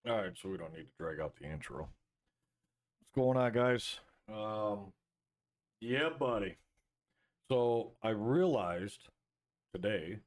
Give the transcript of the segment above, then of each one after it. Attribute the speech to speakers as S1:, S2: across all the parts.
S1: All right, so we don't need to drag out the intro. What's going on, guys? Yeah, buddy. So I realized today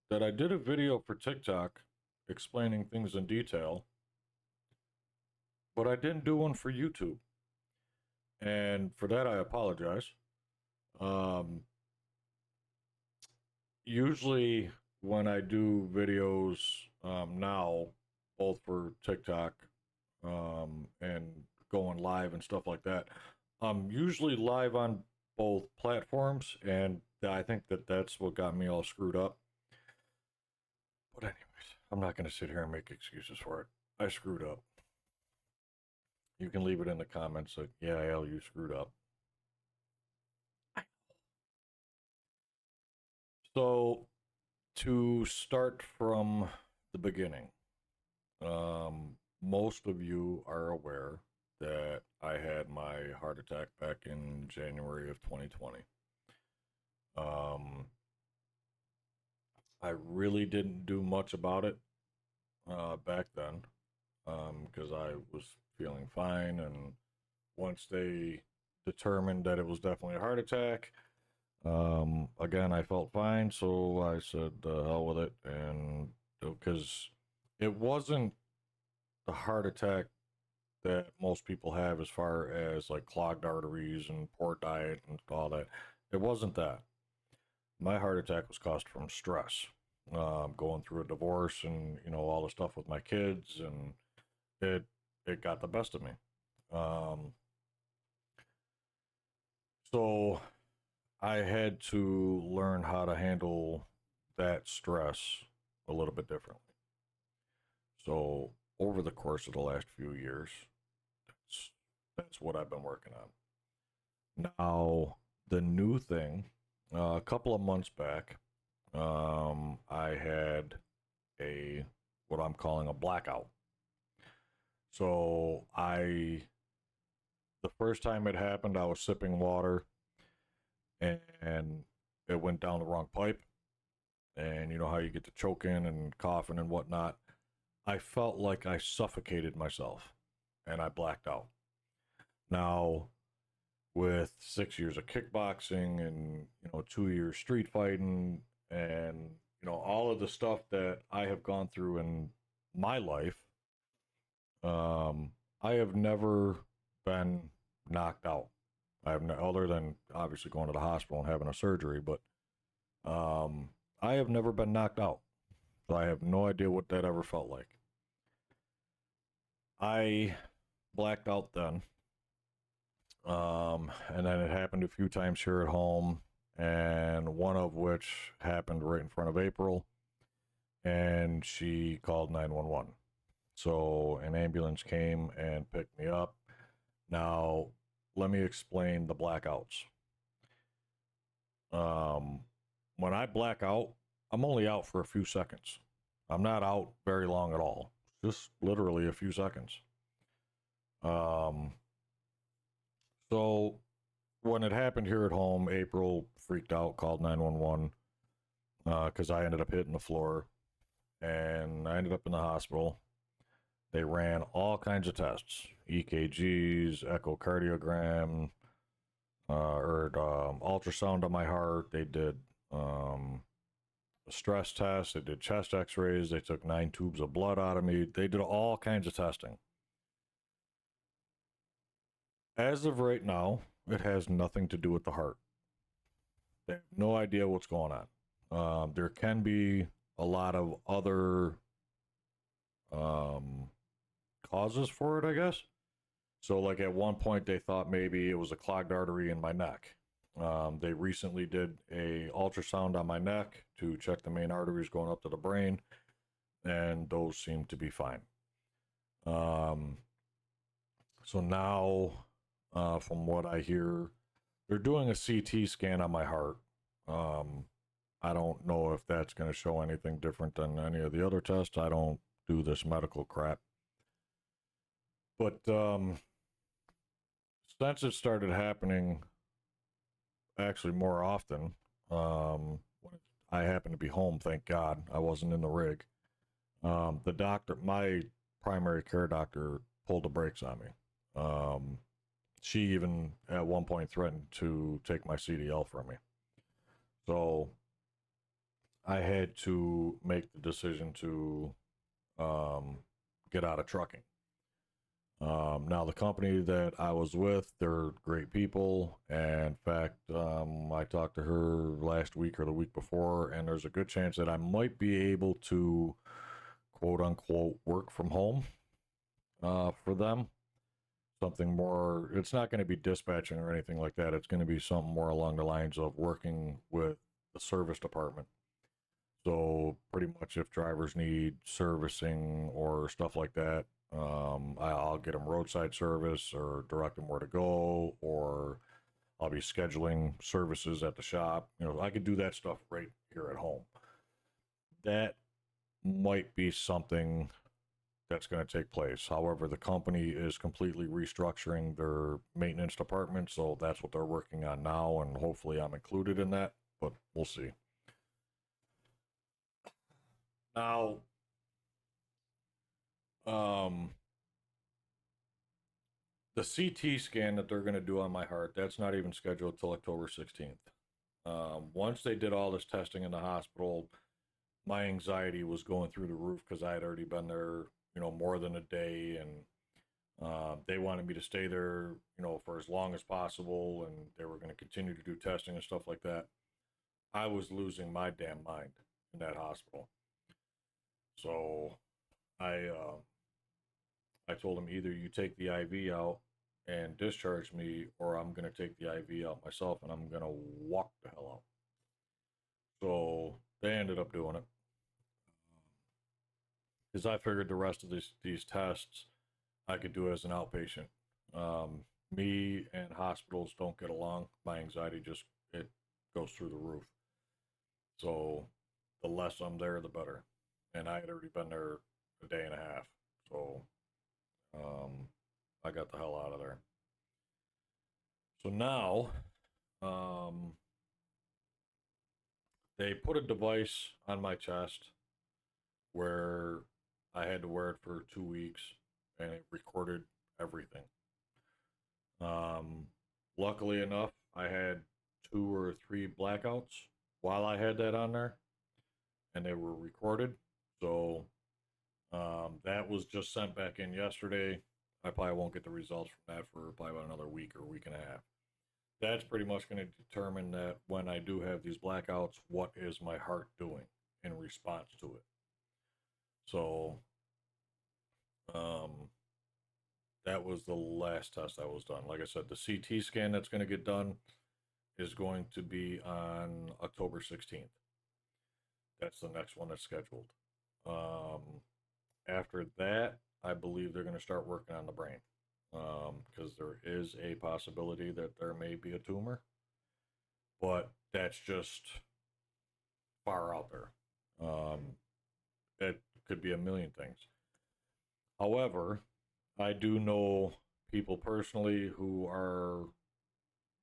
S1: that I did a video for TikTok explaining things in detail, but I didn't do one for YouTube. And for that, I apologize. Um, Usually, when I do videos now, both for TikTok and going live and stuff like that, I'm usually live on both platforms, and I think that that's what got me all screwed up. But anyways, I'm not going to sit here and make excuses for it. I screwed up. You can leave it in the comments that, yeah, Al, you screwed up. So, to start from the beginning, most of you are aware that I had my heart attack back in January of 2020. Um, I really didn't do much about it back then because I was feeling fine. And once they determined that it was definitely a heart attack, again, I felt fine. So I said, hell with it. And because it wasn't the heart attack that most people have as far as like clogged arteries and poor diet and all that. It wasn't that. My heart attack was caused from stress, going through a divorce and all the stuff with my kids, and it it got the best of me. Um, so I had to learn how to handle that stress a little bit differently. So over the course of the last few years, that's what I've been working on. Now, the new thing, a couple of months back, I had a what I'm calling a blackout. So the first time it happened, I was sipping water and it went down the wrong pipe. And you know how you get to choking and coughing and whatnot. I felt like I suffocated myself and I blacked out. Now, with 6 years of kickboxing and 2 years street fighting and all of the stuff that I have gone through in my life, I have never been knocked out. I have other than obviously going to the hospital and having a surgery, but I have never been knocked out. So I have no idea what that ever felt like. I blacked out then. And then it happened a few times here at home, and one of which happened right in front of April, and she called 911. So an ambulance came and picked me up. Now, let me explain the blackouts. Um, when I black out, I'm only out for a few seconds. I'm not out very long at all, just literally a few seconds. Um, so when it happened here at home, April freaked out, called 911 because I ended up hitting the floor and I ended up in the hospital. They ran all kinds of tests: EKGs, echocardiogram, or ultrasound on my heart. They did a stress test. They did chest x-rays. They took 9 tubes of blood out of me. They did all kinds of testing. As of right now, it has nothing to do with the heart. They have no idea what's going on. There can be a lot of other um, causes for it, I guess. So, like at one point, they thought maybe it was a clogged artery in my neck. They recently did a ultrasound on my neck to check the main arteries going up to the brain, and those seem to be fine. Um, so now, from what I hear, they're doing a CT scan on my heart. Um, I don't know if that's going to show anything different than any of the other tests. I don't do this medical crap. But since it started happening actually more often, I happened to be home, thank God. I wasn't in the rig. The doctor, my primary care doctor pulled the brakes on me. She even at one point threatened to take my CDL from me. So I had to make the decision to get out of trucking. Now, the company that I was with, they're great people. And in fact, I talked to her last week or the week before, and there's a good chance that I might be able to, quote unquote, work from home for them. Something more, it's not going to be dispatching or anything like that. It's going to be something more along the lines of working with the service department. So, pretty much if drivers need servicing or stuff like that, I'll get them roadside service or direct them where to go, or I'll be scheduling services at the shop. You know, I could do that stuff right here at home. That might be something that's going to take place. However, the company is completely restructuring their maintenance department, so that's what they're working on now, and hopefully I'm included in that, but we'll see. Now, the CT scan that they're going to do on my heart, that's not even scheduled till October 16th. Once they did all this testing in the hospital, my anxiety was going through the roof because I had already been there, you know, more than a day, and they wanted me to stay there, you know, for as long as possible, and they were going to continue to do testing and stuff like that. I was losing my damn mind in that hospital. So I I told him, either you take the IV out and discharge me, or I'm going to take the IV out myself and I'm going to walk the hell out. So they ended up doing it. Because I figured the rest of these tests I could do as an outpatient. Me and hospitals don't get along. My anxiety just, it goes through the roof. So the less I'm there, the better. And I had already been there a day and a half. So um, I got the hell out of there. So now, um, they put a device on my chest where I had to wear it for 2 weeks, and it recorded everything. Um, Luckily enough, I had 2 or 3 blackouts while I had that on there, and they were recorded. So that was just sent back in yesterday. I probably won't get the results from that for probably about another week or week and a half. That's pretty much going to determine that when I do have these blackouts, what is my heart doing in response to it. So um, that was the last test that was done. Like I said, the CT scan that's going to get done is going to be on October 16th. That's the next one that's scheduled. After that, I believe they're going to start working on the brain, because there is a possibility that there may be a tumor, but that's just far out there. It could be a million things. However, I do know people personally who are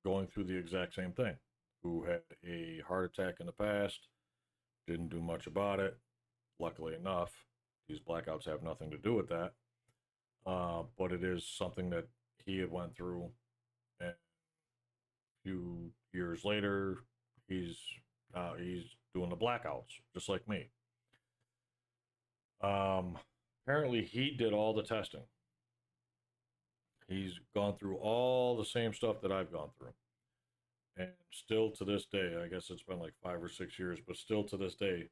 S1: going through the exact same thing, who had a heart attack in the past, didn't do much about it. Luckily enough, these blackouts have nothing to do with that. But it is something that he had went through, and a few years later, he's doing the blackouts just like me. Apparently, he did all the testing. He's gone through all the same stuff that I've gone through, and still to this day, I guess it's been like 5 or 6 years, but still to this day,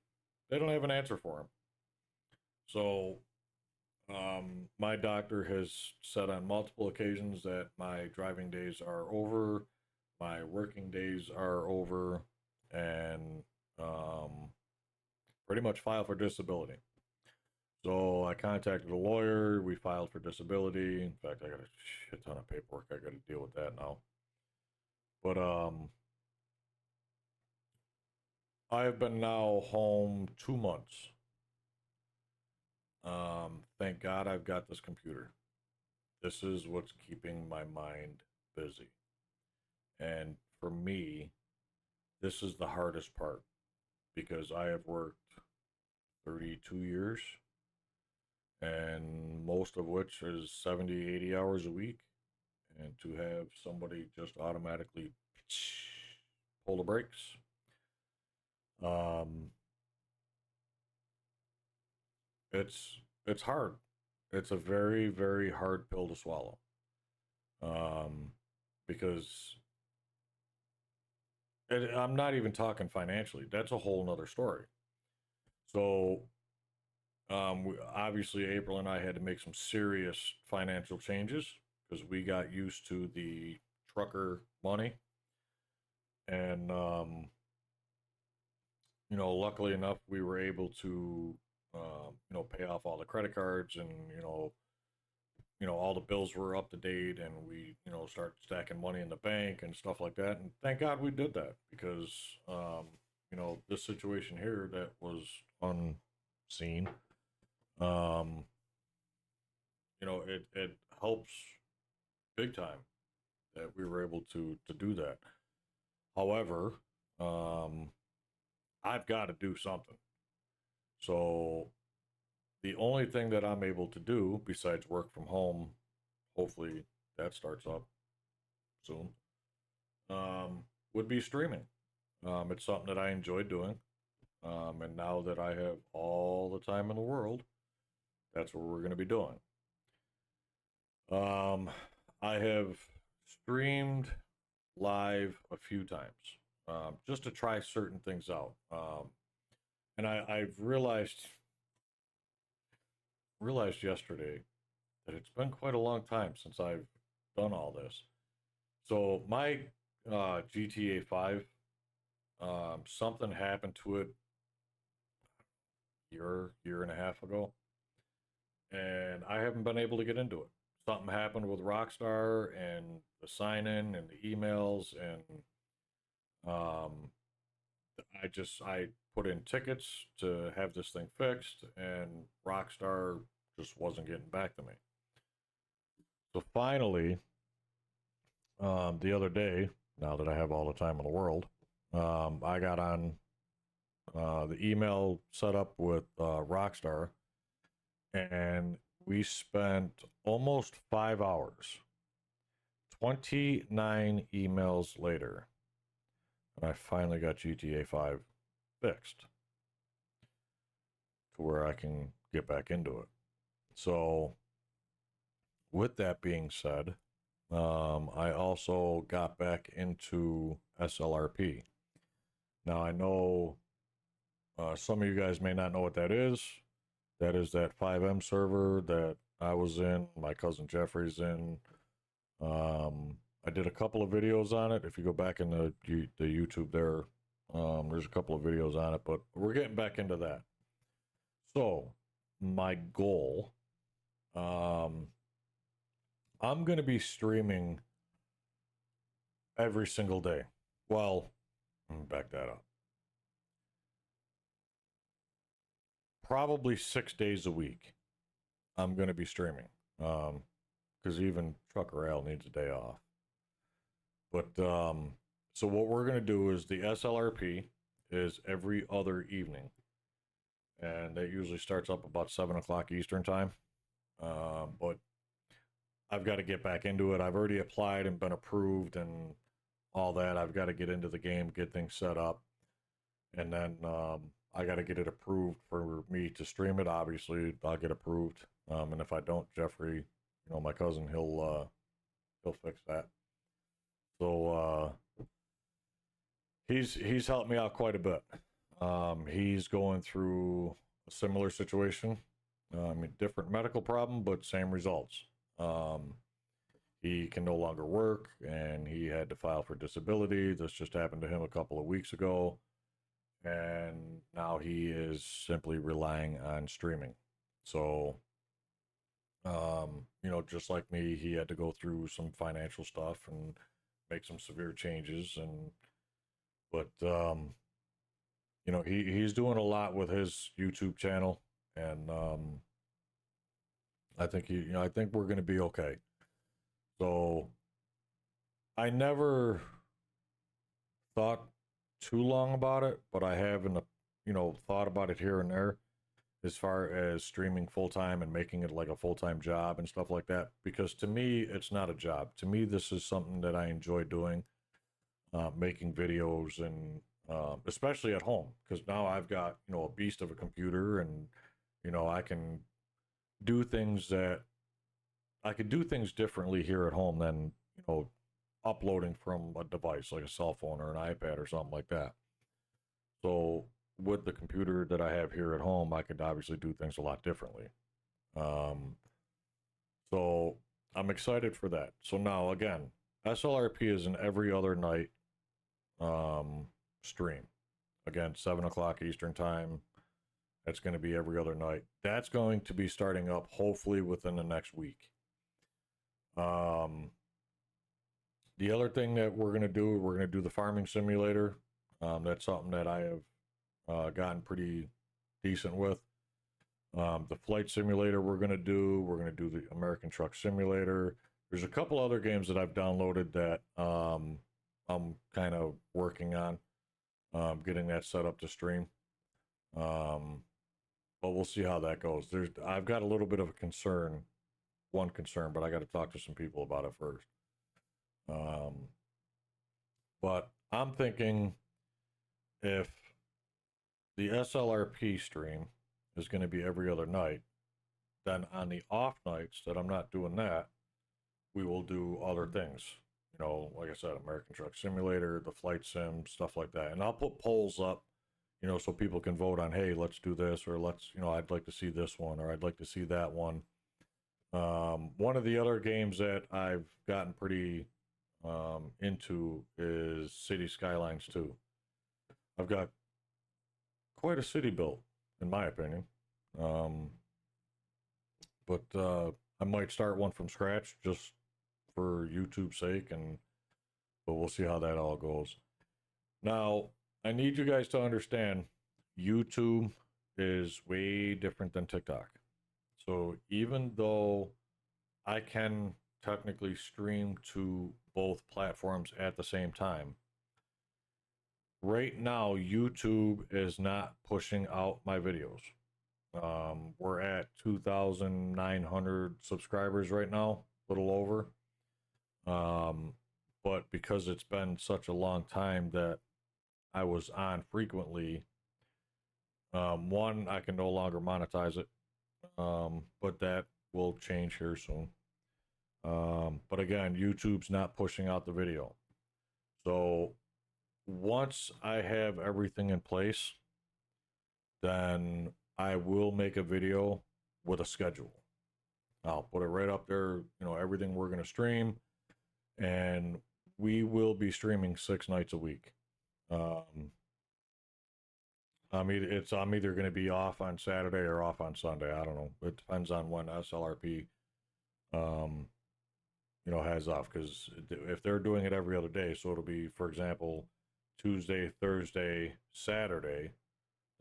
S1: they don't have an answer for him. So my doctor has said on multiple occasions that my driving days are over, my working days are over, and pretty much file for disability. So I contacted a lawyer. We filed for disability. In fact, I got a shit ton of paperwork. I got to deal with that now. But I've been now home 2 months. Thank God I've got this computer. This is what's keeping my mind busy. And for me, this is the hardest part, because I have worked 32 years, and most of which is 70, 80 hours a week. And to have somebody just automatically pull the brakes, um, it's hard. It's a very, very hard pill to swallow. Because I'm not even talking financially. That's a whole nother story. So, obviously, April and I had to make some serious financial changes because we got used to the trucker money. And, luckily enough, we were able to, pay off all the credit cards and, all the bills were up to date and we, start stacking money in the bank and stuff like that. And thank God we did that because, this situation here that was unseen, um, it helps big time that we were able to do that. However, um, I've got to do something. So the only thing that I'm able to do besides work from home, hopefully that starts up soon, would be streaming. It's something that I enjoy doing. And now that I have all the time in the world, that's what we're going to be doing. Um, I have streamed live a few times just to try certain things out. And I've realized yesterday that it's been quite a long time since I've done all this. So my GTA 5, something happened to it year and a half ago, and I haven't been able to get into it. Something happened with Rockstar and the sign in and the emails, and um, I put in tickets to have this thing fixed, and Rockstar just wasn't getting back to me. So finally, the other day, now that I have all the time in the world, I got on the email set up with Rockstar, and we spent almost 5 hours, 29 emails later, and I finally got GTA 5 fixed to where I can get back into it. So, with that being said, I also got back into SLRP. Now, I know some of you guys may not know what that is. That is that FiveM server that I was in, my cousin Jeffrey's in. I did a couple of videos on it. If you go back in the YouTube there, there's a couple of videos on it, but we're getting back into that. So, my goal, I'm going to be streaming every single day. Well, let me back that up. Probably 6 days a week. I'm going to be streaming. Because even Trucker Al needs a day off. But so what we're going to do is the SLRP is every other evening, and that usually starts up about 7 o'clock Eastern time. But I've got to get back into it. I've already applied and been approved and all that. I've got to get into the game, get things set up, and then I got to get it approved for me to stream it. Obviously, I'll get approved, and if I don't, Jeffrey, my cousin, he'll fix that. So he's helped me out quite a bit. He's going through a similar situation, different medical problem, but same results. He can no longer work, and he had to file for disability. This just happened to him a couple of weeks ago, and now he is simply relying on streaming. So, just like me, he had to go through some financial stuff and make some severe changes, but he's doing a lot with his YouTube channel, and I think we're going to be okay. So I never thought too long about it, but I have thought about it here and there. as far as streaming full time and making it like a full time job and stuff like that. Because to me, it's not a job. To me, this is something that I enjoy doing, making videos and especially at home. Because now I've got a beast of a computer, and I can do things that I could do things differently here at home than uploading from a device like a cell phone or an iPad or something like that. So with the computer that I have here at home, I could obviously do things a lot differently. Um, so I'm excited for that. So now again, SLRP is an every other night um, stream. Again, 7 o'clock Eastern time. That's going to be every other night. That's going to be starting up hopefully within the next week. Um, the other thing that we're going to do, we're going to do the farming simulator. That's something that I have gotten pretty decent with. The flight simulator we're going to do. We're going to do the American Truck Simulator. There's a couple other games that I've downloaded that I'm kind of working on getting that set up to stream. But we'll see how that goes. I've got a little bit of a concern, one concern, but I got to talk to some people about it first. But I'm thinking if the SLRP stream is going to be every other night, then on the off nights that I'm not doing that, we will do other things. Like I said, American Truck Simulator, the flight sim, stuff like that. And I'll put polls up, so people can vote on, hey, let's do this, or I'd like to see this one, or I'd like to see that one. One of the other games that I've gotten pretty into is City Skylines 2. I've got quite a city built, in my opinion. But I might start one from scratch just for YouTube's sake, but we'll see how that all goes. Now, I need you guys to understand YouTube is way different than TikTok. So even though I can technically stream to both platforms at the same time, right now YouTube is not pushing out my videos. We're at 2,900 subscribers right now, a little over. But because it's been such a long time that I was on frequently, one, I can no longer monetize it, but that will change here soon. But again, YouTube's not pushing out the video. So once I have everything in place, then I will make a video with a schedule. I'll put it right up there, everything we're going to stream, and we will be streaming 6 nights a week. I'm either going to be off on Saturday or off on Sunday. I don't know. It depends on when SLRP, has off. Because if they're doing it every other day, so it'll be, for example, Tuesday, Thursday, Saturday,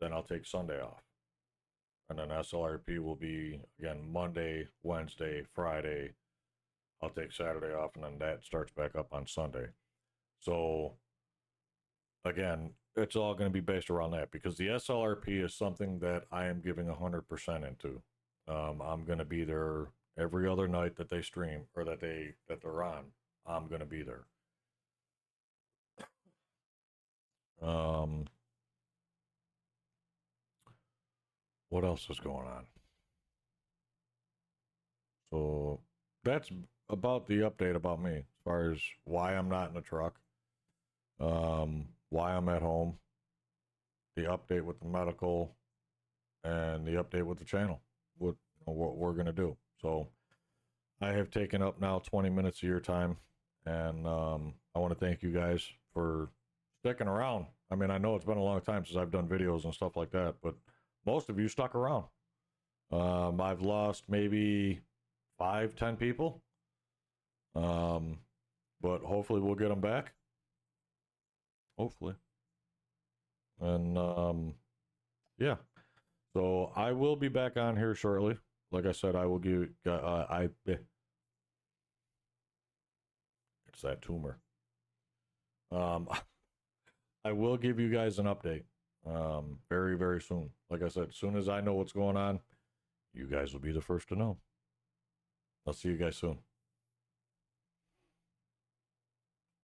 S1: then I'll take Sunday off. And then SLRP will be, again, Monday, Wednesday, Friday. I'll take Saturday off, and then that starts back up on Sunday. So, again, it's all going to be based around that, because the SLRP is something that I am giving 100% into. I'm going to be there every other night that they stream, or that they're on. I'm going to be there. What else is going on? So that's about the update about me, as far as why I'm not in the truck, why I'm at home, the update with the medical, and the update with the channel, what we're gonna do. So I have taken up now 20 minutes of your time, and I want to thank you guys for sticking around. I mean, I know it's been a long time since I've done videos and stuff like that, but most of you stuck around. I've lost maybe 5-10 people, but hopefully we'll get them back. Hopefully. And yeah, so I will be back on here shortly. Like I said, I will give it's that tumor. I will give you guys an update. very, very soon. Like I said, as soon as I know what's going on, you guys will be the first to know. I'll see you guys soon.